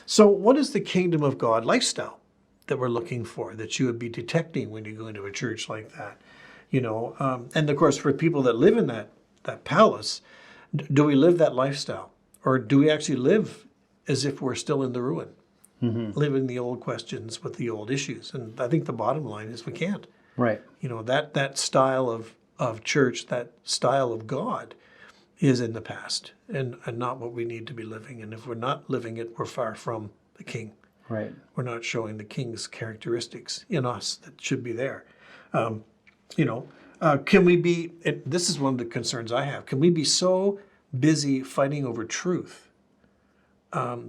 So what is the kingdom of God lifestyle that we're looking for, that you would be detecting when you go into a church like that? And of course, for people that live in that palace, do we live that lifestyle? Or do we actually live as if we're still in the ruin, living the old questions with the old issues? And I think the bottom line is we can't. Right. That style of church, that style of God is in the past and not what we need to be living. And if we're not living it, we're far from the King. Right. We're not showing the King's characteristics in us that should be there. Can we be, this is one of the concerns I have, can we be so busy fighting over truth,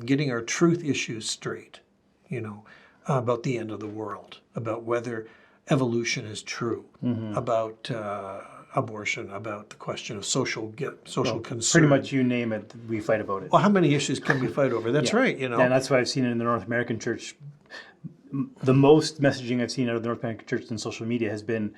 getting our truth issues straight, about the end of the world, about whether evolution is true, about abortion, about the question of social concern. Pretty much you name it, we fight about it. Well, how many issues can we fight over? That's right, And that's why I've seen it in the North American church. The most messaging I've seen out of the North American church in social media has been,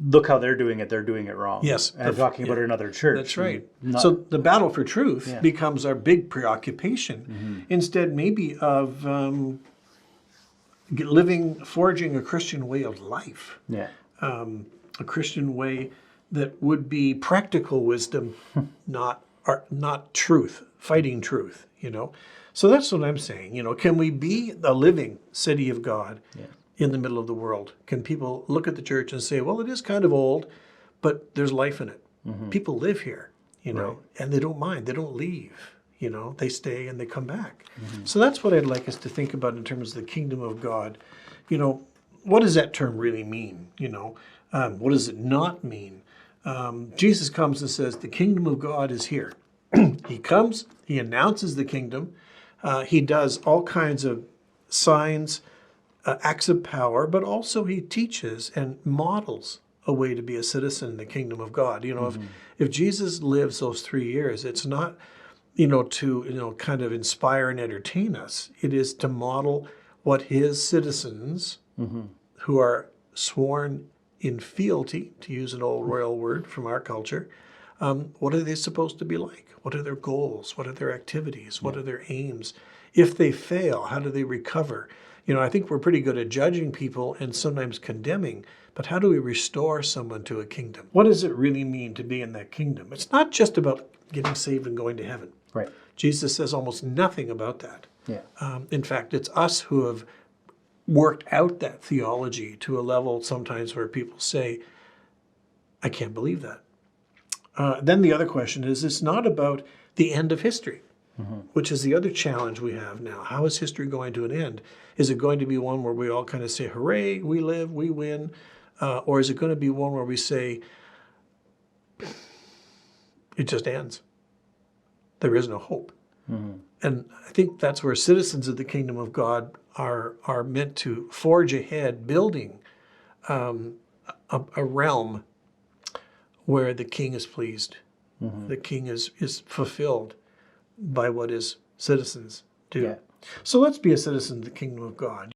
look how they're doing it wrong. Yes. And talking about another church. That's right. So the battle for truth becomes our big preoccupation, instead maybe of forging a Christian way of life. Yeah. A Christian way that would be practical wisdom, not truth, fighting truth, So that's what I'm saying, can we be a living city of God in the middle of the world? Can people look at the church and say, well, it is kind of old, but there's life in it. People live here, and they don't mind, they don't leave, they stay and they come back. So that's what I'd like us to think about in terms of the kingdom of God. What does that term really mean? What does it not mean? Jesus comes and says, the kingdom of God is here. He comes, he announces the kingdom. He does all kinds of signs, acts of power, but also he teaches and models a way to be a citizen in the kingdom of God. If Jesus lives those 3 years, it's not, to, kind of inspire and entertain us. It is to model what his citizens, who are sworn in fealty, to use an old royal word from our culture, what are they supposed to be like? What are their goals? What are their activities? What are their aims? If they fail, how do they recover? I think we're pretty good at judging people and sometimes condemning, but how do we restore someone to a kingdom? What does it really mean to be in that kingdom? It's not just about getting saved and going to heaven. Right. Jesus says almost nothing about that. Yeah. In fact, it's us who have worked out that theology to a level sometimes where people say, I can't believe that. Then the other question is, it's not about the end of history, which is the other challenge we have now. How is history going to an end? Is it going to be one where we all kind of say, hooray, we live, we win? Or is it going to be one where we say, it just ends? There is no hope. And I think that's where citizens of the kingdom of God are meant to forge ahead, building a realm where the king is pleased. The king is fulfilled by what his citizens do. Yeah. So let's be a citizen of the kingdom of God.